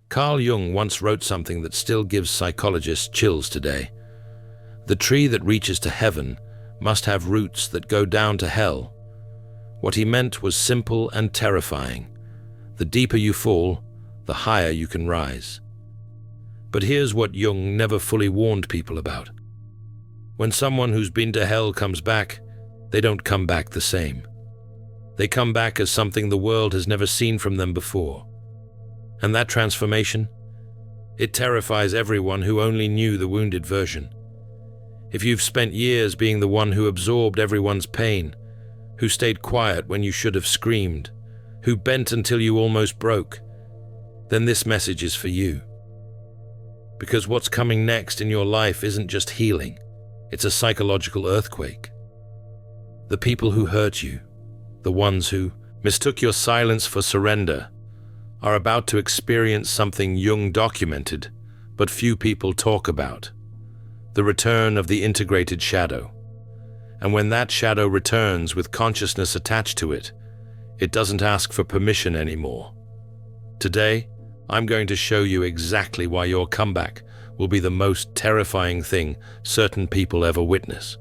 Carl Jung once wrote something that still gives psychologists chills today. The tree that reaches to heaven must have roots that go down to hell. What he meant was simple and terrifying. The deeper you fall, the higher you can rise. But here's what Jung never fully warned people about. When someone who's been to hell comes back, they don't come back the same. They come back as something the world has never seen from them before. And that transformation? It terrifies everyone who only knew the wounded version. If you've spent years being the one who absorbed everyone's pain, who stayed quiet when you should have screamed, who bent until you almost broke, then this message is for you. Because what's coming next in your life isn't just healing, it's a psychological earthquake. The people who hurt you, the ones who mistook your silence for surrender, are about to experience something Jung documented, but few people talk about: the return of the integrated shadow. And when that shadow returns with consciousness attached to it, it doesn't ask for permission anymore. Today, I'm going to show you exactly why your comeback will be the most terrifying thing certain people ever witness.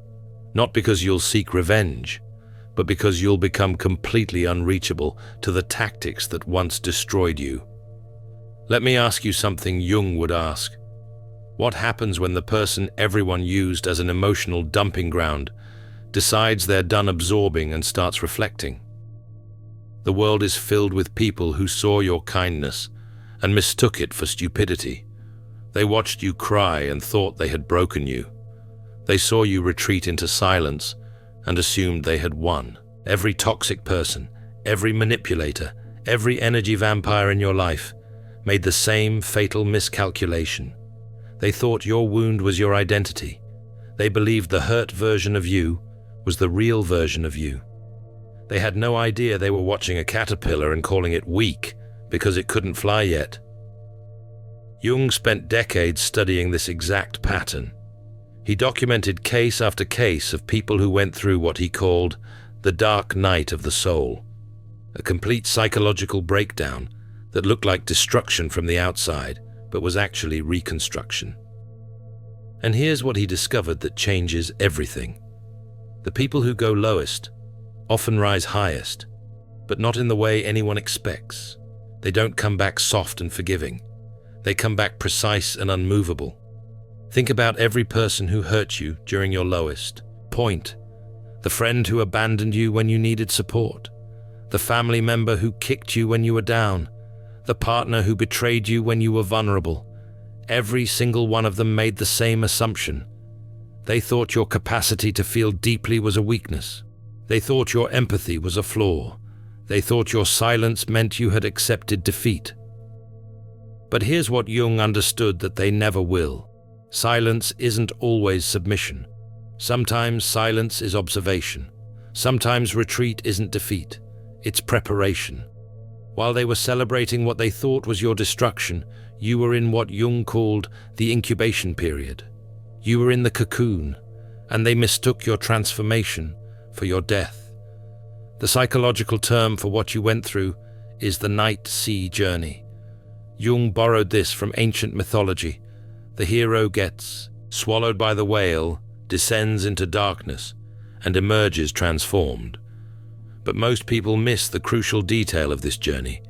Not because you'll seek revenge, but because you'll become completely unreachable to the tactics that once destroyed you. Let me ask you something Jung would ask. What happens when the person everyone used as an emotional dumping ground decides they're done absorbing and starts reflecting? The world is filled with people who saw your kindness and mistook it for stupidity. They watched you cry and thought they had broken you. They saw you retreat into silence and assumed they had won. Every toxic person, every manipulator, every energy vampire in your life made the same fatal miscalculation. They thought your wound was your identity. They believed the hurt version of you was the real version of you. They had no idea they were watching a caterpillar and calling it weak because it couldn't fly yet. Jung spent decades studying this exact pattern. He documented case after case of people who went through what he called the dark night of the soul, a complete psychological breakdown that looked like destruction from the outside, but was actually reconstruction. And here's what he discovered that changes everything. The people who go lowest often rise highest, but not in the way anyone expects. They don't come back soft and forgiving. They come back precise and unmovable. Think about every person who hurt you during your lowest point. The friend who abandoned you when you needed support. The family member who kicked you when you were down. The partner who betrayed you when you were vulnerable. Every single one of them made the same assumption. They thought your capacity to feel deeply was a weakness. They thought your empathy was a flaw. They thought your silence meant you had accepted defeat. But here's what Jung understood that they never will. Silence isn't always submission. Sometimes silence is observation. Sometimes retreat isn't defeat. It's preparation. While they were celebrating what they thought was your destruction, you were in what Jung called the incubation period. You were in the cocoon, and they mistook your transformation for your death. The psychological term for what you went through is the night sea journey. Jung borrowed this from ancient mythology. The hero gets swallowed by the whale, descends into darkness, and emerges transformed. But most people miss the crucial detail of this journey.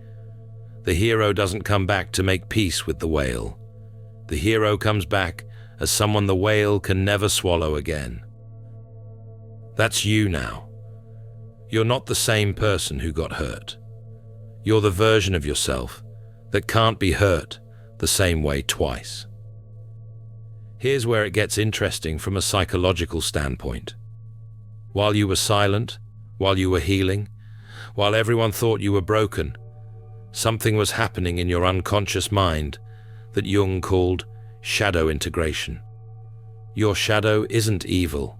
The hero doesn't come back to make peace with the whale. The hero comes back as someone the whale can never swallow again. That's you now. You're not the same person who got hurt. You're the version of yourself that can't be hurt the same way twice. Here's where it gets interesting from a psychological standpoint. While you were silent, while you were healing, while everyone thought you were broken, something was happening in your unconscious mind that Jung called shadow integration. Your shadow isn't evil.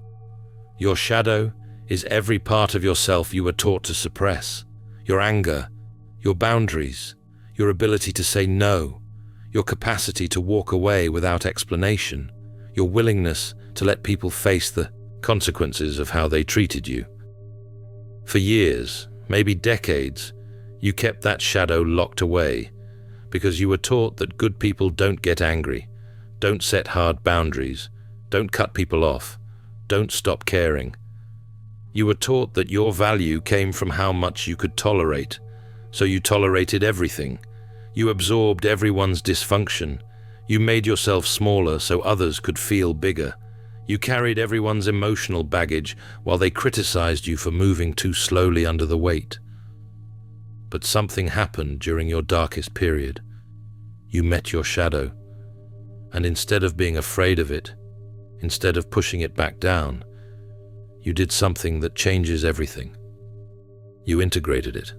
Your shadow is every part of yourself you were taught to suppress. Your anger, your boundaries, your ability to say no, your capacity to walk away without explanation, your willingness to let people face the consequences of how they treated you. For years, maybe decades, you kept that shadow locked away, because you were taught that good people don't get angry, don't set hard boundaries, don't cut people off, don't stop caring. You were taught that your value came from how much you could tolerate, so you tolerated everything. You absorbed everyone's dysfunction. You made yourself smaller so others could feel bigger. You carried everyone's emotional baggage while they criticized you for moving too slowly under the weight. But something happened during your darkest period. You met your shadow, and instead of being afraid of it, instead of pushing it back down, you did something that changes everything. You integrated it.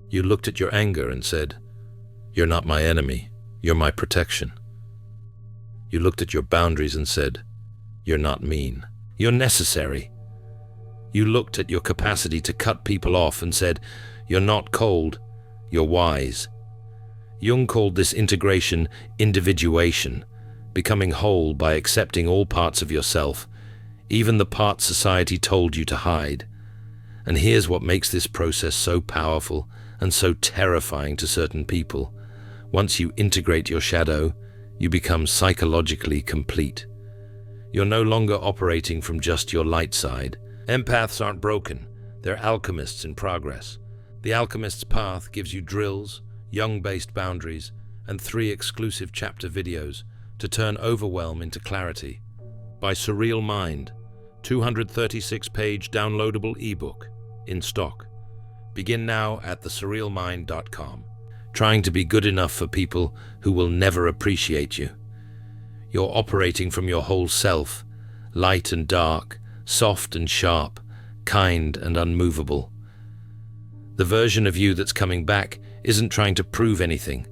You looked at your anger and said, "You're not my enemy, you're my protection." You looked at your boundaries and said, "You're not mean, you're necessary." You looked at your capacity to cut people off and said, "You're not cold, you're wise." Jung called this integration individuation, becoming whole by accepting all parts of yourself, even the parts society told you to hide. And here's what makes this process so powerful and so terrifying to certain people. Once you integrate your shadow, you become psychologically complete. You're no longer operating from just your light side. Empaths aren't broken, they're alchemists in progress. The Alchemist's Path gives you drills, Jung-based boundaries, and 3 exclusive chapter videos to turn overwhelm into clarity. By Surreal Mind, 236-page downloadable ebook in stock. Begin now at thesurrealmind.com. Trying to be good enough for people who will never appreciate you. You're operating from your whole self, light and dark, soft and sharp, kind and unmovable. The version of you that's coming back isn't trying to prove anything.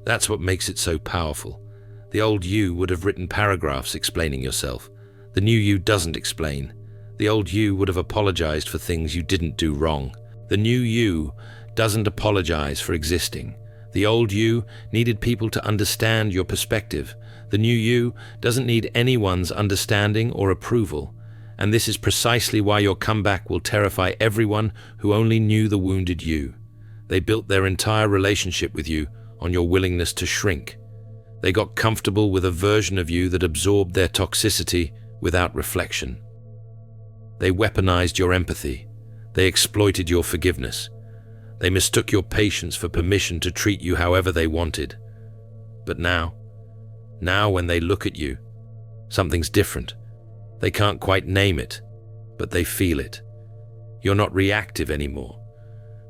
That's what makes it so powerful. The old you would have written paragraphs explaining yourself. The new you doesn't explain. The old you would have apologized for things you didn't do wrong. The new you doesn't apologize for existing. The old you needed people to understand your perspective. The new you doesn't need anyone's understanding or approval. And this is precisely why your comeback will terrify everyone who only knew the wounded you. They built their entire relationship with you on your willingness to shrink. They got comfortable with a version of you that absorbed their toxicity without reflection. They weaponized your empathy. They exploited your forgiveness. They mistook your patience for permission to treat you however they wanted. But now when they look at you, something's different. They can't quite name it, but they feel it. You're not reactive anymore,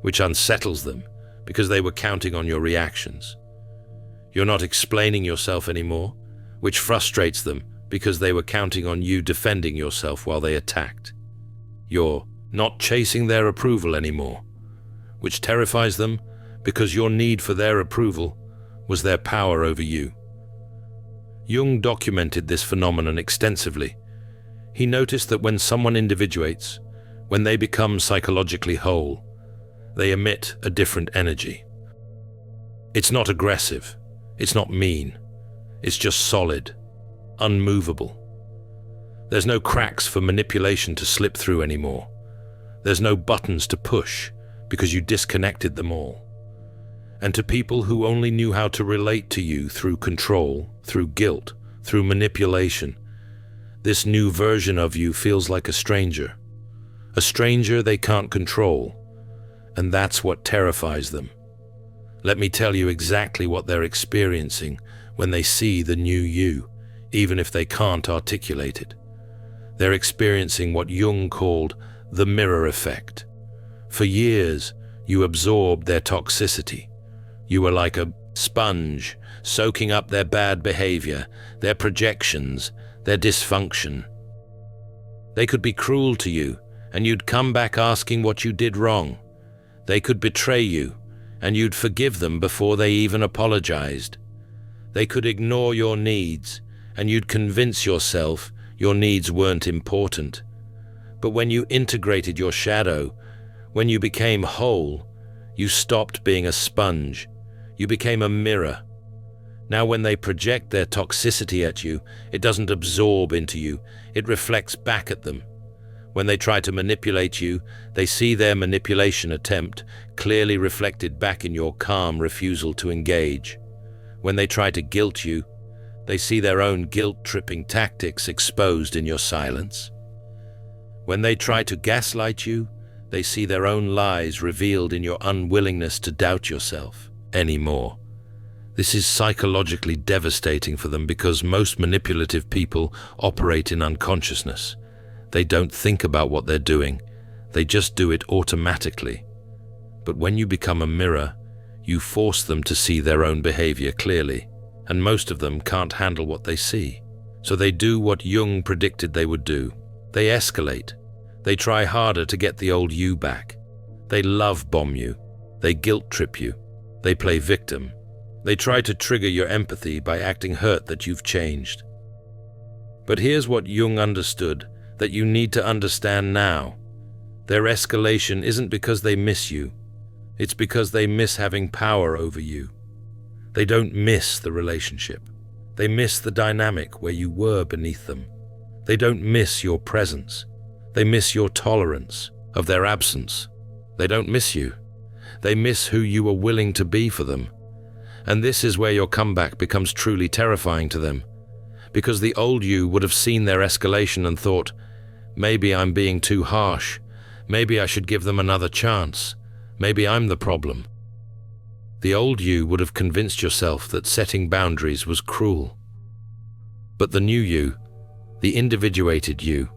which unsettles them because they were counting on your reactions. You're not explaining yourself anymore, which frustrates them because they were counting on you defending yourself while they attacked. You're not chasing their approval anymore, which terrifies them because your need for their approval was their power over you. Jung documented this phenomenon extensively. He noticed that when someone individuates, when they become psychologically whole, they emit a different energy. It's not aggressive, it's not mean, it's just solid, unmovable. There's no cracks for manipulation to slip through anymore. There's no buttons to push because you disconnected them all. And to people who only knew how to relate to you through control, through guilt, through manipulation, this new version of you feels like a stranger they can't control, and that's what terrifies them. Let me tell you exactly what they're experiencing when they see the new you, even if they can't articulate it. They're experiencing what Jung called the mirror effect. For years, you absorbed their toxicity. You were like a sponge, soaking up their bad behavior, their projections, their dysfunction. They could be cruel to you, and you'd come back asking what you did wrong. They could betray you, and you'd forgive them before they even apologized. They could ignore your needs, and you'd convince yourself your needs weren't important. But when you integrated your shadow, when you became whole, you stopped being a sponge. You became a mirror. Now when they project their toxicity at you, it doesn't absorb into you, it reflects back at them. When they try to manipulate you, they see their manipulation attempt clearly reflected back in your calm refusal to engage. When they try to guilt you, they see their own guilt-tripping tactics exposed in your silence. When they try to gaslight you, they see their own lies revealed in your unwillingness to doubt yourself anymore. This is psychologically devastating for them because most manipulative people operate in unconsciousness. They don't think about what they're doing. They just do it automatically. But when you become a mirror, you force them to see their own behavior clearly, and most of them can't handle what they see. So they do what Jung predicted they would do. They escalate. They try harder to get the old you back. They love bomb you. They guilt trip you. They play victim. They try to trigger your empathy by acting hurt that you've changed. But here's what Jung understood that you need to understand now. Their escalation isn't because they miss you. It's because they miss having power over you. They don't miss the relationship. They miss the dynamic where you were beneath them. They don't miss your presence. They miss your tolerance of their absence. They don't miss you. They miss who you were willing to be for them. And this is where your comeback becomes truly terrifying to them. Because the old you would have seen their escalation and thought, maybe I'm being too harsh. Maybe I should give them another chance. Maybe I'm the problem. The old you would have convinced yourself that setting boundaries was cruel. But the new you, the individuated you,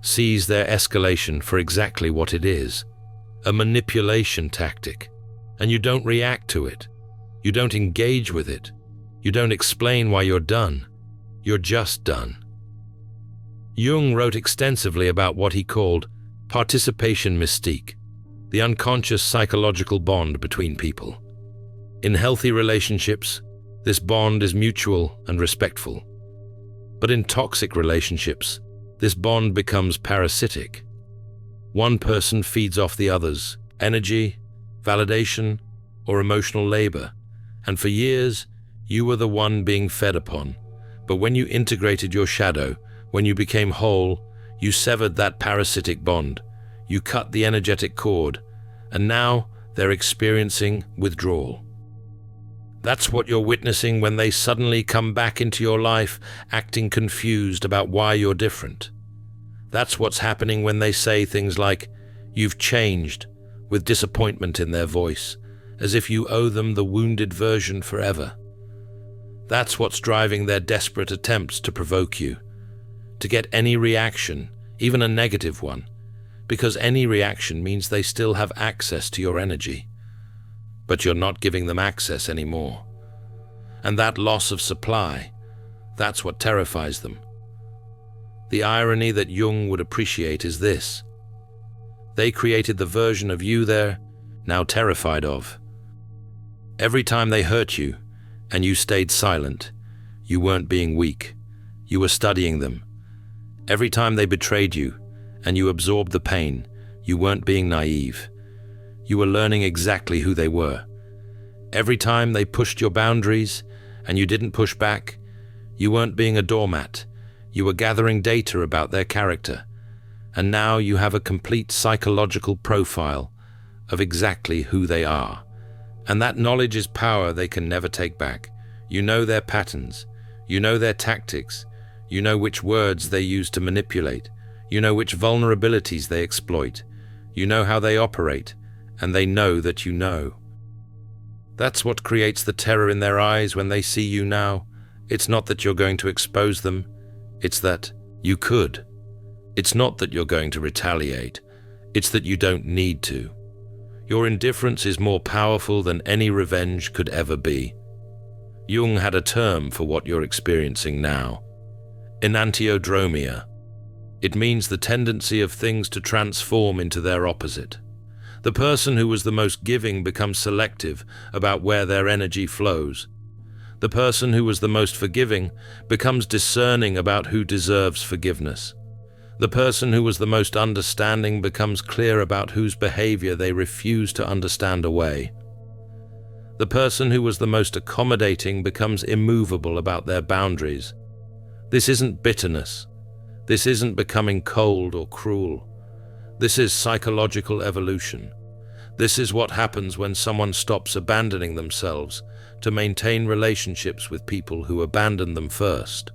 sees their escalation for exactly what it is, a manipulation tactic, and you don't react to it. You don't engage with it. You don't explain why you're done. You're just done. Jung wrote extensively about what he called participation mystique, the unconscious psychological bond between people. In healthy relationships, this bond is mutual and respectful. But in toxic relationships, this bond becomes parasitic. One person feeds off the other's energy, validation, or emotional labor, and for years, you were the one being fed upon. But when you integrated your shadow, when you became whole, you severed that parasitic bond. You cut the energetic cord, and now they're experiencing withdrawal. That's what you're witnessing when they suddenly come back into your life, acting confused about why you're different. That's what's happening when they say things like, "You've changed," with disappointment in their voice, as if you owe them the wounded version forever. That's what's driving their desperate attempts to provoke you, to get any reaction, even a negative one, because any reaction means they still have access to your energy. But you're not giving them access anymore. And that loss of supply, that's what terrifies them. The irony that Jung would appreciate is this. They created the version of you they're now terrified of. Every time they hurt you, and you stayed silent, you weren't being weak. You were studying them. Every time they betrayed you, and you absorbed the pain, you weren't being naive. You were learning exactly who they were. Every time they pushed your boundaries, and you didn't push back, you weren't being a doormat. You were gathering data about their character. And now you have a complete psychological profile of exactly who they are. And that knowledge is power they can never take back. You know their patterns. You know their tactics. You know which words they use to manipulate. You know which vulnerabilities they exploit. You know how they operate, and they know that you know. That's what creates the terror in their eyes when they see you now. It's not that you're going to expose them. It's that you could. It's not that you're going to retaliate. It's that you don't need to. Your indifference is more powerful than any revenge could ever be. Jung had a term for what you're experiencing now. Enantiodromia. It means the tendency of things to transform into their opposite. The person who was the most giving becomes selective about where their energy flows. The person who was the most forgiving becomes discerning about who deserves forgiveness. The person who was the most understanding becomes clear about whose behavior they refuse to understand away. The person who was the most accommodating becomes immovable about their boundaries. This isn't bitterness. This isn't becoming cold or cruel. This is psychological evolution. This is what happens when someone stops abandoning themselves to maintain relationships with people who abandon them first.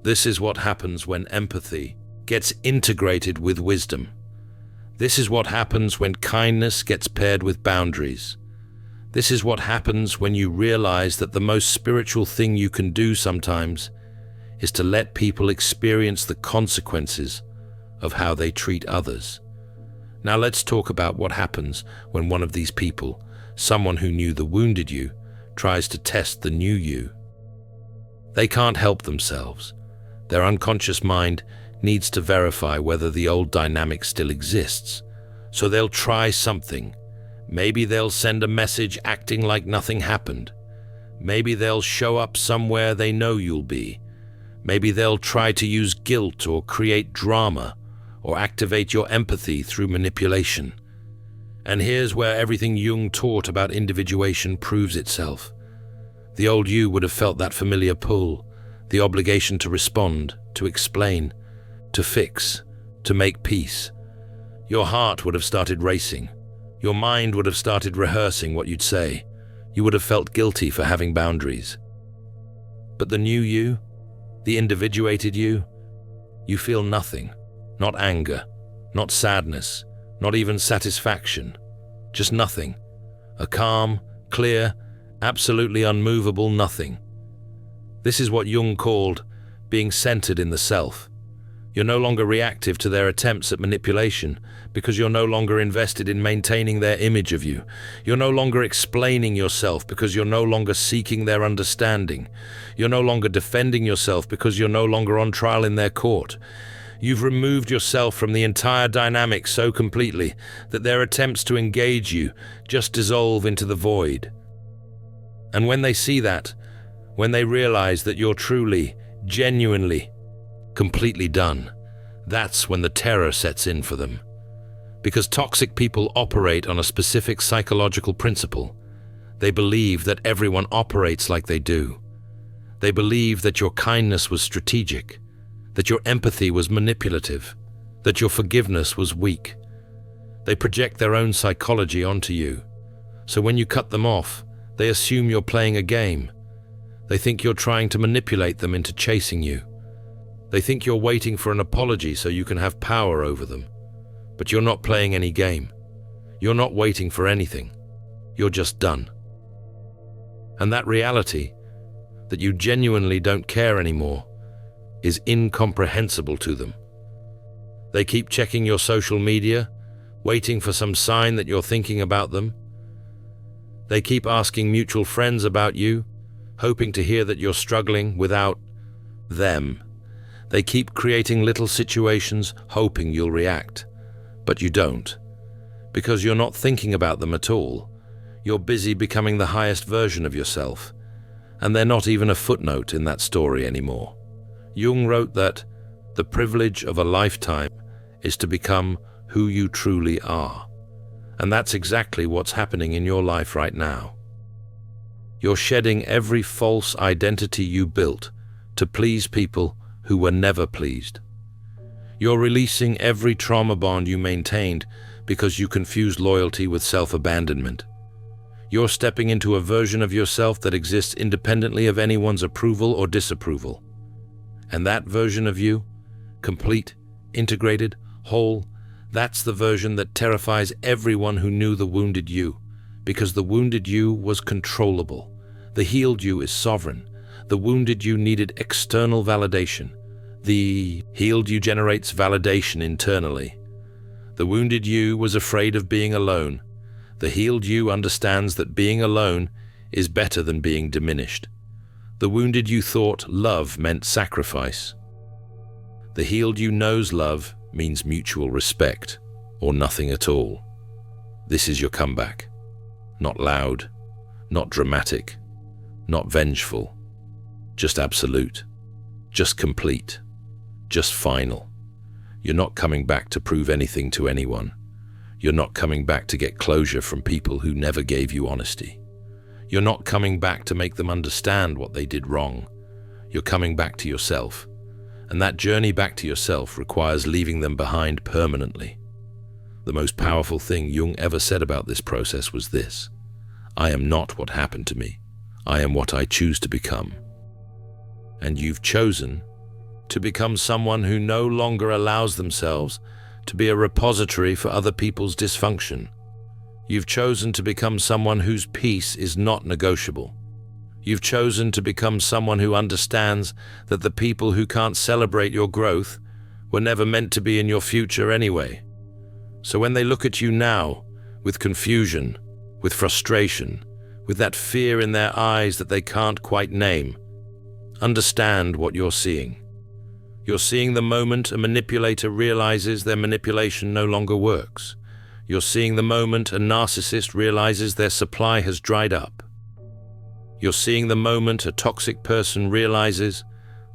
This is what happens when empathy gets integrated with wisdom. This is what happens when kindness gets paired with boundaries. This is what happens when you realize that the most spiritual thing you can do sometimes is to let people experience the consequences of how they treat others. Now let's talk about what happens when one of these people, someone who knew the wounded you, tries to test the new you. They can't help themselves. Their unconscious mind needs to verify whether the old dynamic still exists. So they'll try something. Maybe they'll send a message acting like nothing happened. Maybe they'll show up somewhere they know you'll be. Maybe they'll try to use guilt or create drama or activate your empathy through manipulation. And here's where everything Jung taught about individuation proves itself. The old you would have felt that familiar pull, the obligation to respond, to explain, to fix, to make peace. Your heart would have started racing. Your mind would have started rehearsing what you'd say. You would have felt guilty for having boundaries. But the new you, the individuated you feel nothing. Not anger, not sadness, not even satisfaction. Just nothing. A calm, clear, absolutely unmovable nothing. This is what Jung called being centered in the self. You're no longer reactive to their attempts at manipulation because you're no longer invested in maintaining their image of you. You're no longer explaining yourself because you're no longer seeking their understanding. You're no longer defending yourself because you're no longer on trial in their court. You've removed yourself from the entire dynamic so completely that their attempts to engage you just dissolve into the void. And when they see that, when they realize that you're truly, genuinely, completely done, that's when the terror sets in for them. Because toxic people operate on a specific psychological principle. They believe that everyone operates like they do. They believe that your kindness was strategic, that your empathy was manipulative, that your forgiveness was weak. They project their own psychology onto you. So when you cut them off, they assume you're playing a game. They think you're trying to manipulate them into chasing you. They think you're waiting for an apology so you can have power over them. But you're not playing any game. You're not waiting for anything. You're just done. And that reality, that you genuinely don't care anymore, is incomprehensible to them. They keep checking your social media, waiting for some sign that you're thinking about them. They keep asking mutual friends about you, hoping to hear that you're struggling without them. They keep creating little situations, hoping you'll react. But you don't, because you're not thinking about them at all. You're busy becoming the highest version of yourself, and they're not even a footnote in that story anymore. Jung wrote that the privilege of a lifetime is to become who you truly are. And that's exactly what's happening in your life right now. You're shedding every false identity you built to please people who were never pleased. You're releasing every trauma bond you maintained because you confused loyalty with self-abandonment. You're stepping into a version of yourself that exists independently of anyone's approval or disapproval. And that version of you, complete, integrated, whole, that's the version that terrifies everyone who knew the wounded you, because the wounded you was controllable. The healed you is sovereign. The wounded you needed external validation. The healed you generates validation internally. The wounded you was afraid of being alone. The healed you understands that being alone is better than being diminished. The wounded you thought love meant sacrifice. The healed you knows love means mutual respect, or nothing at all. This is your comeback. Not loud, not dramatic, not vengeful, just absolute, just complete, just final. You're not coming back to prove anything to anyone. You're not coming back to get closure from people who never gave you honesty. You're not coming back to make them understand what they did wrong. You're coming back to yourself. And that journey back to yourself requires leaving them behind permanently. The most powerful thing Jung ever said about this process was this: I am not what happened to me. I am what I choose to become. And you've chosen to become someone who no longer allows themselves to be a repository for other people's dysfunction. You've chosen to become someone whose peace is not negotiable. You've chosen to become someone who understands that the people who can't celebrate your growth were never meant to be in your future anyway. So when they look at you now, with confusion, with frustration, with that fear in their eyes that they can't quite name, understand what you're seeing. You're seeing the moment a manipulator realizes their manipulation no longer works. You're seeing the moment a narcissist realizes their supply has dried up. You're seeing the moment a toxic person realizes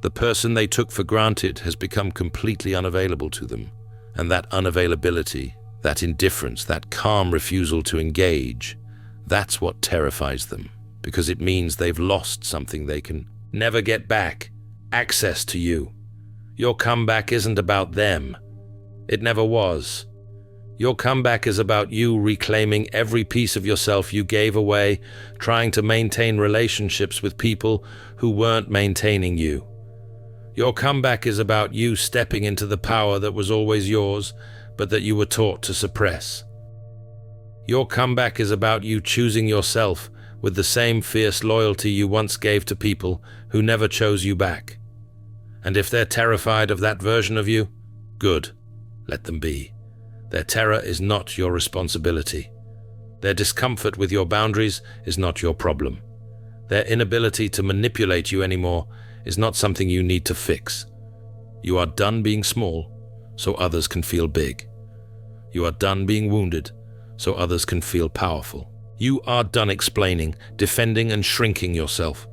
the person they took for granted has become completely unavailable to them. And that unavailability, that indifference, that calm refusal to engage, that's what terrifies them, because it means they've lost something they can never get back: access to you. Your comeback isn't about them. It never was. Your comeback is about you reclaiming every piece of yourself you gave away, trying to maintain relationships with people who weren't maintaining you. Your comeback is about you stepping into the power that was always yours, but that you were taught to suppress. Your comeback is about you choosing yourself with the same fierce loyalty you once gave to people who never chose you back. And if they're terrified of that version of you, good, let them be. Their terror is not your responsibility. Their discomfort with your boundaries is not your problem. Their inability to manipulate you anymore is not something you need to fix. You are done being small, so others can feel big. You are done being wounded, so others can feel powerful. You are done explaining, defending, and shrinking yourself.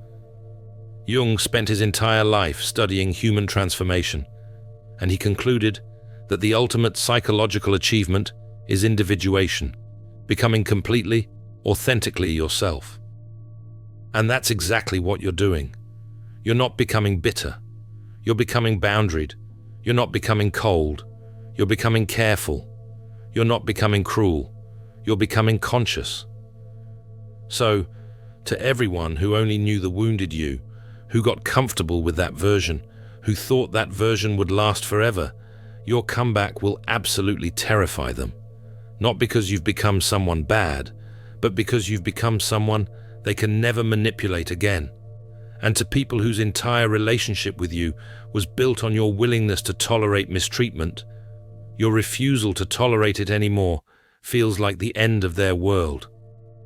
Jung spent his entire life studying human transformation, and he concluded that the ultimate psychological achievement is individuation, becoming completely, authentically yourself. And that's exactly what you're doing. You're not becoming bitter. You're becoming boundaried. You're not becoming cold. You're becoming careful. You're not becoming cruel. You're becoming conscious. So, to everyone who only knew the wounded you, who got comfortable with that version, who thought that version would last forever, your comeback will absolutely terrify them. Not because you've become someone bad, but because you've become someone they can never manipulate again. And to people whose entire relationship with you was built on your willingness to tolerate mistreatment, your refusal to tolerate it anymore feels like the end of their world.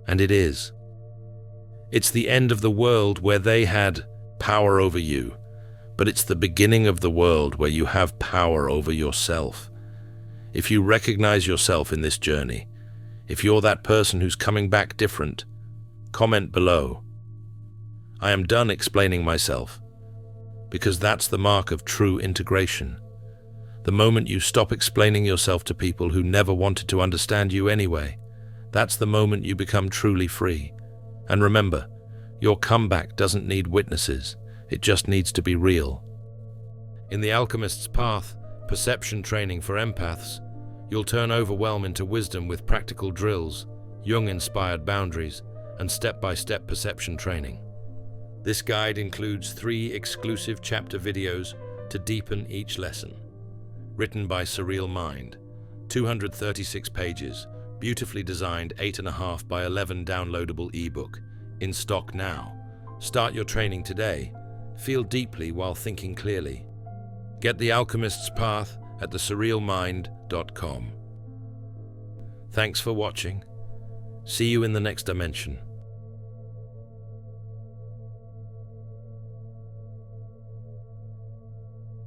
And it is. It's the end of the world where they had power over you, but it's the beginning of the world where you have power over yourself. If you recognize yourself in this journey, if you're that person who's coming back different, comment below. I am done explaining myself, because that's the mark of true integration. The moment you stop explaining yourself to people who never wanted to understand you anyway, that's the moment you become truly free. And remember, your comeback doesn't need witnesses, it just needs to be real. In The Alchemist's Path, perception training for empaths, you'll turn overwhelm into wisdom with practical drills, Jung-inspired boundaries, and step-by-step perception training. This guide includes 3 exclusive chapter videos to deepen each lesson. Written by Surreal Mind, 236 pages, beautifully designed 8.5 by 11 downloadable ebook, in stock now. Start your training today. Feel deeply while thinking clearly. Get The Alchemist's Path at thesurrealmind.com. Thanks for watching. See you in the next dimension.